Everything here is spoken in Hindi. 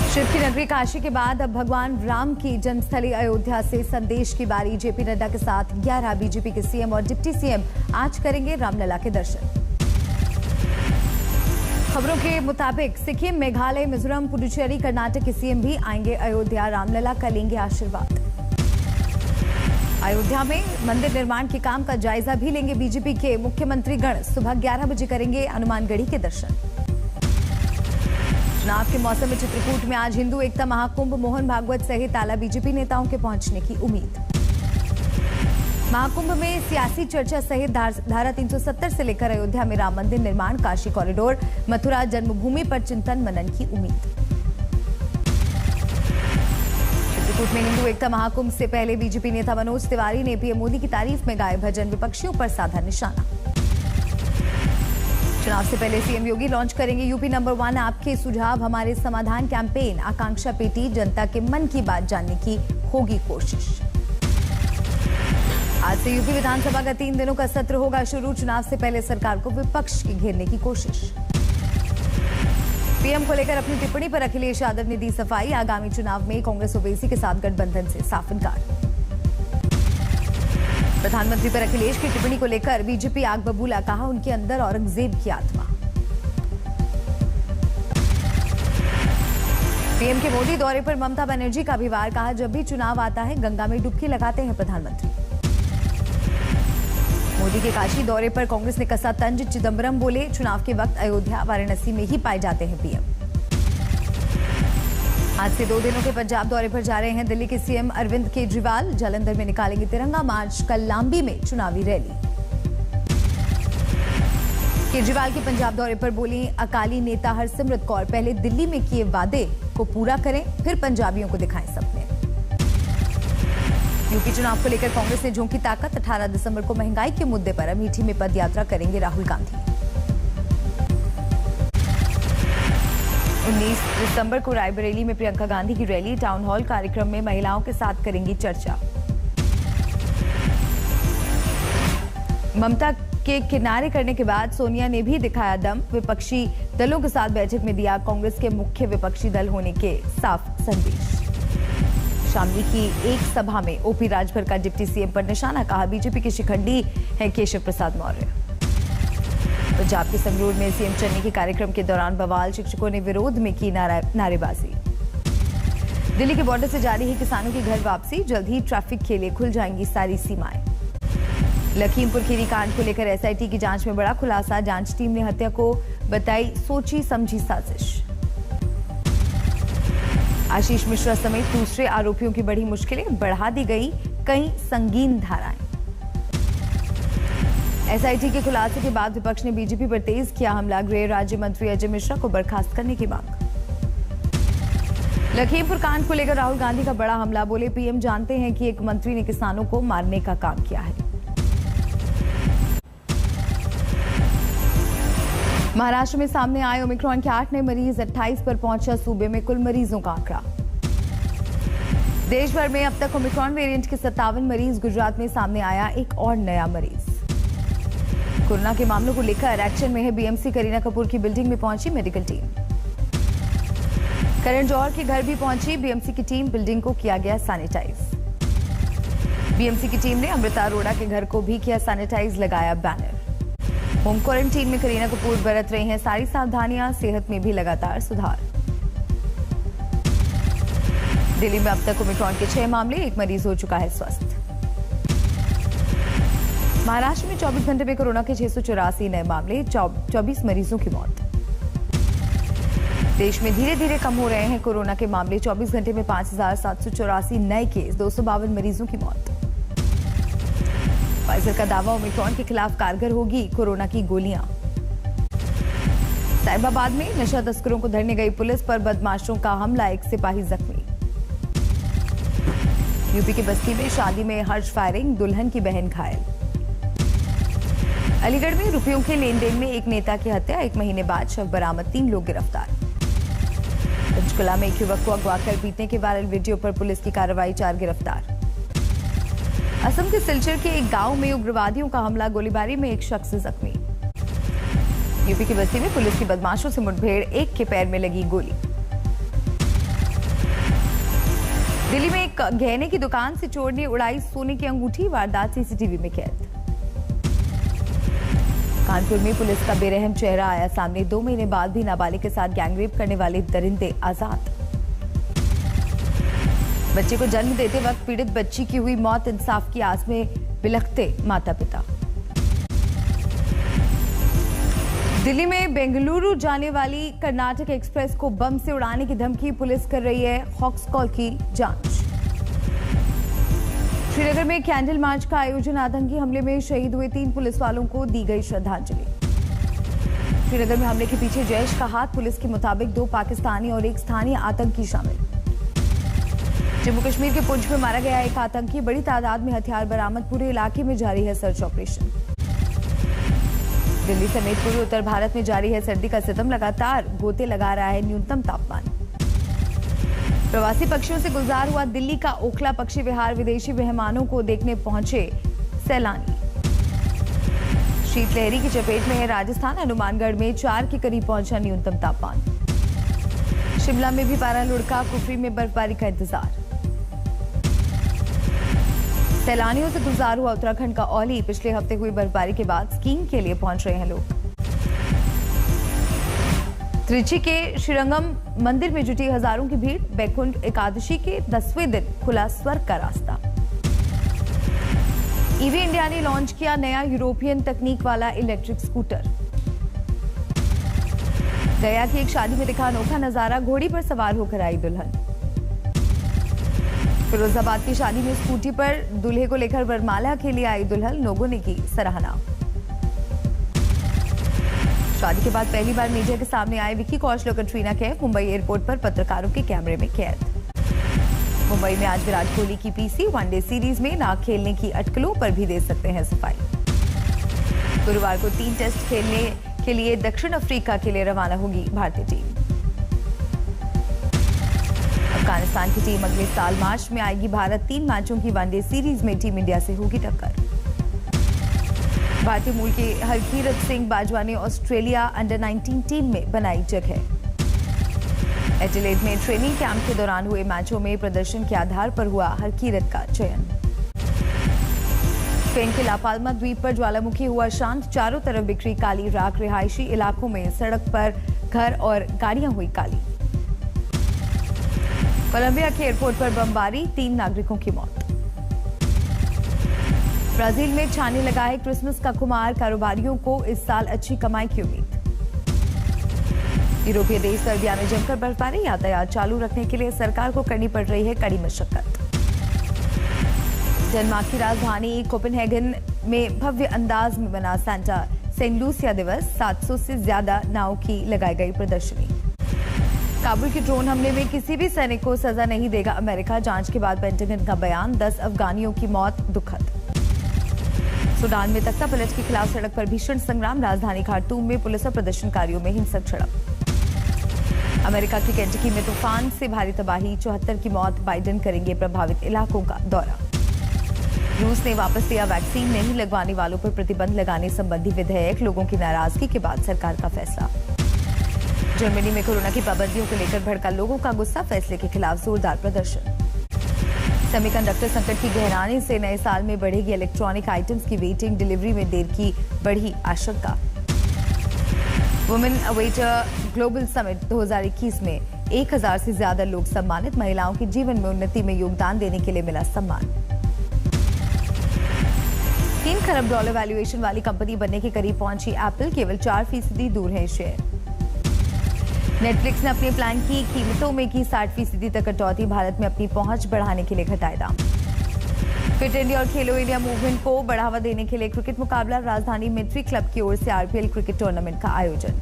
शिव की नगरी काशी के बाद अब भगवान राम की जन्मस्थली अयोध्या से संदेश की बारी। जेपी नड्डा के साथ 11 बीजेपी के सीएम और डिप्टी सीएम आज करेंगे रामलला के दर्शन। खबरों के मुताबिक सिक्किम, मेघालय, मिजोरम, पुडुचेरी, कर्नाटक के सीएम भी आएंगे अयोध्या। रामलला का लेंगे आशीर्वाद। अयोध्या में मंदिर निर्माण के काम का जायजा भी लेंगे बीजेपी के मुख्यमंत्री गण। सुबह 11 बजे करेंगे हनुमानगढ़ी के दर्शन। चुनाव के मौसम में चित्रकूट में आज हिंदू एकता महाकुंभ, मोहन भागवत सहित आला बीजेपी नेताओं के पहुंचने की उम्मीद। महाकुंभ में सियासी चर्चा सहित धारा 370 से लेकर अयोध्या में राम मंदिर निर्माण, काशी कॉरिडोर, मथुरा जन्मभूमि पर चिंतन मनन की उम्मीद। चित्रकूट में हिंदू एकता महाकुंभ से पहले बीजेपी नेता मनोज तिवारी ने पीएम मोदी की तारीफ में गाए भजन, विपक्षियों पर साधा निशाना। चुनाव से पहले सीएम योगी लॉन्च करेंगे यूपी नंबर 1 आपके सुझाव हमारे समाधान कैंपेन। आकांक्षा पेटी, जनता के मन की बात जानने की होगी कोशिश। आज से यूपी विधानसभा का 3 दिनों का सत्र होगा शुरू। चुनाव से पहले सरकार को विपक्ष की घेरने की कोशिश। पीएम को लेकर अपनी टिप्पणी पर अखिलेश यादव ने दी सफाई। आगामी चुनाव में कांग्रेस ओवैसी के साथ गठबंधन से साफ इनकार। प्रधानमंत्री पर अखिलेश की टिप्पणी को लेकर बीजेपी आग बबूला, कहा उनके अंदर औरंगजेब की आत्मा। पीएम के मोदी दौरे पर ममता बनर्जी का भी वार, कहा जब भी चुनाव आता है गंगा में डुबकी लगाते हैं प्रधानमंत्री। मोदी के काशी दौरे पर कांग्रेस ने कसा तंज, चिदंबरम बोले चुनाव के वक्त अयोध्या, वाराणसी में ही पाए जाते हैं पीएम। आज से 2 दिनों के पंजाब दौरे पर जा रहे हैं दिल्ली के सीएम अरविंद केजरीवाल। जालंधर में निकालेंगे तिरंगा मार्च, कल लांबी में चुनावी रैली। केजरीवाल के पंजाब दौरे पर बोली अकाली नेता हरसिमरत कौर, पहले दिल्ली में किए वादे को पूरा करें, फिर पंजाबियों को दिखाएं सपने। यूपी चुनाव को लेकर कांग्रेस ने झोंकी ताकत। 18 दिसंबर को महंगाई के मुद्दे पर अमेठी में पदयात्रा करेंगे राहुल गांधी। 19 दिसंबर को रायबरेली में प्रियंका गांधी की रैली। टाउन हॉल कार्यक्रम में महिलाओं के साथ करेंगी चर्चा। ममता के किनारे करने के बाद सोनिया ने भी दिखाया दम। विपक्षी दलों के साथ बैठक में दिया कांग्रेस के मुख्य विपक्षी दल होने के साफ संदेश। शामली की एक सभा में ओपी राजभर का डिप्टी सीएम पर निशाना, कहा बीजेपी के शिखंडी है केशव प्रसाद मौर्य। पंजाब के संगरूर में सीएम चन्नी के कार्यक्रम के दौरान बवाल, शिक्षकों ने विरोध में की नारेबाजी। दिल्ली के बॉर्डर से जारी है किसानों की घर वापसी, जल्द ही ट्रैफिक के लिए खुल जाएंगी सारी सीमाएं। लखीमपुर खीरी कांड को लेकर एसआईटी की जांच में बड़ा खुलासा, जांच टीम ने हत्या को बताई सोची समझी साजिश। आशीष मिश्रा समेत दूसरे आरोपियों की बढ़ी मुश्किलें, बढ़ा दी गई कई संगीन धाराएं। एसआईटी के खुलासे के बाद विपक्ष ने बीजेपी पर तेज किया हमला, गृह राज्य मंत्री अजय मिश्रा को बर्खास्त करने की मांग। लखीमपुर कांड को लेकर राहुल गांधी का बड़ा हमला, बोले पीएम जानते हैं कि एक मंत्री ने किसानों को मारने का काम किया है। महाराष्ट्र में सामने आए ओमिक्रॉन के 8 नए मरीज, 28 पर पहुंचा सूबे में कुल मरीजों का आंकड़ा। देश भर में अब तक ओमिक्रॉन वेरिएंट के 57 मरीज, गुजरात में सामने आया एक और नया मरीज। कोरोना के मामलों को लेकर एक्शन में है बीएमसी, करीना कपूर की बिल्डिंग में पहुंची मेडिकल टीम। करण जौहर के घर भी पहुंची बीएमसी की टीम, बिल्डिंग को किया गया सैनिटाइज। बीएमसी की टीम ने अमृता अरोड़ा के घर को भी किया सैनिटाइज, लगाया बैनर। होम क्वारंटीन में करीना कपूर बरत रही हैं सारी सावधानियां, सेहत में भी लगातार सुधार। दिल्ली में अब तक ओमिक्रॉन के 6 मामले, 1 मरीज हो चुका है स्वस्थ। महाराष्ट्र में 24 घंटे में कोरोना के 684 नए मामले, 24 मरीजों की मौत। देश में धीरे धीरे कम हो रहे हैं कोरोना के मामले, 24 घंटे में 5784 नए केस, 252 मरीजों की मौत। फाइजर का दावा ओमिक्रॉन के खिलाफ कारगर होगी कोरोना की गोलियां। साहिबाबाद में नशा तस्करों को धरने गई पुलिस पर बदमाशों का हमला, 1 सिपाही जख्मी। यूपी के बस्ती में शादी में हर्ष फायरिंग, दुल्हन की बहन घायल। अलीगढ़ में रुपयों के लेन देन में एक नेता की हत्या, 1 महीने बाद शव बरामद, 3 लोग गिरफ्तार। पंचकुला में एक युवक को अगवा कर पीटने के वायरल वीडियो पर पुलिस की कार्रवाई, 4 गिरफ्तार। असम के सिलचर के एक गांव में उग्रवादियों का हमला, गोलीबारी में एक शख्स जख्मी। यूपी की बस्ती में पुलिस की बदमाशों से मुठभेड़, एक के पैर में लगी गोली। दिल्ली में एक गहने की दुकान से चोर ने उड़ाई सोने की अंगूठी, वारदात सीसीटीवी में कैद। कानपुर में पुलिस का बेरहम चेहरा आया सामने, 2 महीने बाद भी नाबालिग के साथ गैंगरेप करने वाले दरिंदे आजाद। बच्चे को जन्म देते वक्त पीड़ित बच्ची की हुई मौत, इंसाफ की आस में बिलखते माता पिता। दिल्ली में बेंगलुरु जाने वाली कर्नाटक एक्सप्रेस को बम से उड़ाने की धमकी, पुलिस कर रही है हॉक्स कॉल की जांच। श्रीनगर में कैंडल मार्च का आयोजन, आतंकी हमले में शहीद हुए 3 पुलिस वालों को दी गई श्रद्धांजलि। श्रीनगर में हमले के पीछे जैश का हाथ, पुलिस के मुताबिक 2 पाकिस्तानी और 1 स्थानीय आतंकी शामिल। जम्मू कश्मीर के पुंछ में मारा गया एक आतंकी, बड़ी तादाद में हथियार बरामद, पूरे इलाके में जारी है सर्च ऑपरेशन। दिल्ली समेत पूरे उत्तर भारत में जारी है सर्दी का सितम, लगातार गोते लगा रहा है न्यूनतम तापमान। प्रवासी पक्षियों से गुलजार हुआ दिल्ली का ओखला पक्षी विहार, विदेशी मेहमानों को देखने पहुंचे सैलानी। शीतलहरी की चपेट में है राजस्थान, हनुमानगढ़ में 4 के करीब पहुंचा न्यूनतम तापमान। शिमला में भी पारा लुढ़का, कुफरी में बर्फबारी का इंतजार। सैलानियों से गुलजार हुआ उत्तराखंड का औली, पिछले हफ्ते हुई बर्फबारी के बाद स्कीइंग के लिए पहुंच रहे हैं लोग। त्रिची के श्रीरंगम मंदिर में जुटी हजारों की भीड़, बैकुंठ एकादशी के 10वें दिन खुला स्वर्ग का रास्ता। ईवी इंडिया ने लॉन्च किया नया यूरोपियन तकनीक वाला इलेक्ट्रिक स्कूटर। गया की एक शादी में दिखा अनोखा नजारा, घोड़ी पर सवार होकर आई दुल्हन। फिरोजाबाद की शादी में स्कूटी पर दूल्हे को लेकर वरमाला के लिए आई दुल्हन, लोगों ने की सराहना। शादी के बाद पहली बार मीडिया के सामने आए विक्की कौशल और कटरीना कैफ, मुंबई एयरपोर्ट पर पत्रकारों के कैमरे में कैद। मुंबई में आज विराट कोहली की पीसी, वनडे सीरीज में ना खेलने की अटकलों पर भी दे सकते हैं सफाई। गुरुवार को 3 टेस्ट खेलने के लिए दक्षिण अफ्रीका के लिए रवाना होगी भारतीय टीम। अफगानिस्तान की टीम अगले साल मार्च में आएगी भारत, 3 मैचों की वनडे सीरीज में टीम इंडिया से होगी टक्कर। भारतीय मूल के हरकीरत सिंह बाजवा ने ऑस्ट्रेलिया अंडर 19 टीम में बनाई जगह। एडिलेड में ट्रेनिंग कैंप के दौरान हुए मैचों में प्रदर्शन के आधार पर हुआ हरकीरत का चयन। स्पेन के लापाल्मा द्वीप पर ज्वालामुखी हुआ शांत, चारों तरफ बिखरी काली राख, रिहायशी इलाकों में सड़क पर घर और गाड़ियां हुई काली। कोलंबिया के एयरपोर्ट पर बमबारी, 3 नागरिकों की मौत। ब्राजील में छाने लगा है क्रिसमस का खुमार, कारोबारियों को इस साल अच्छी कमाई की उम्मीद। यूरोपीय देश सर्बिया में जमकर बर्फबारी, यातायात चालू रखने के लिए सरकार को करनी पड़ रही है कड़ी मशक्कत। डेनमार्क की राजधानी कोपेनहेगन में भव्य अंदाज में बना सेंटा सेंट लूसिया दिवस, 700 से ज्यादा नाव की लगाई गई प्रदर्शनी। काबुल के ड्रोन हमले में किसी भी सैनिक को सजा नहीं देगा अमेरिका, जांच के बाद पेंटागन का बयान, 10 अफगानियों की मौत दुखद। सूडान में तख्ता पलट के खिलाफ सड़क पर भीषण संग्राम, राजधानी खार्तूम में पुलिस और प्रदर्शनकारियों में हिंसक झड़प। अमेरिका की केंटकी में तूफान से भारी तबाही, 74 की मौत, बाइडेन करेंगे प्रभावित इलाकों का दौरा। रूस ने वापस लिया वैक्सीन नहीं लगवाने वालों पर प्रतिबंध लगाने संबंधी विधेयक, लोगों की नाराजगी के बाद सरकार का फैसला। जर्मनी में कोरोना की पाबंदियों को लेकर भड़का लोगों का गुस्सा, फैसले के खिलाफ जोरदार प्रदर्शन। सेमीकंडक्टर संकट की गहराने से नए साल में बढ़ेगी इलेक्ट्रॉनिक आइटम्स की वेटिंग, डिलीवरी में देर की बढ़ी आशंका। वुमेन अवेटर ग्लोबल समिट 2021 में 1000 से ज्यादा लोग सम्मानित, महिलाओं के जीवन में उन्नति में योगदान देने के लिए मिला सम्मान। $3 खरब वैल्यूएशन वाली कंपनी बनने के करीब पहुंची एप्पल, केवल 4% दूर है शेयर। नेटफ्लिक्स ने अपने प्लान की कीमतों में की 60% तक कटौती, भारत में अपनी पहुंच बढ़ाने के लिए घटाए दाम। फिट इंडिया और खेलो इंडिया मूवमेंट को बढ़ावा देने के लिए क्रिकेट मुकाबला, राजधानी मिलिट्री क्लब की ओर से आरपीएल क्रिकेट टूर्नामेंट का आयोजन।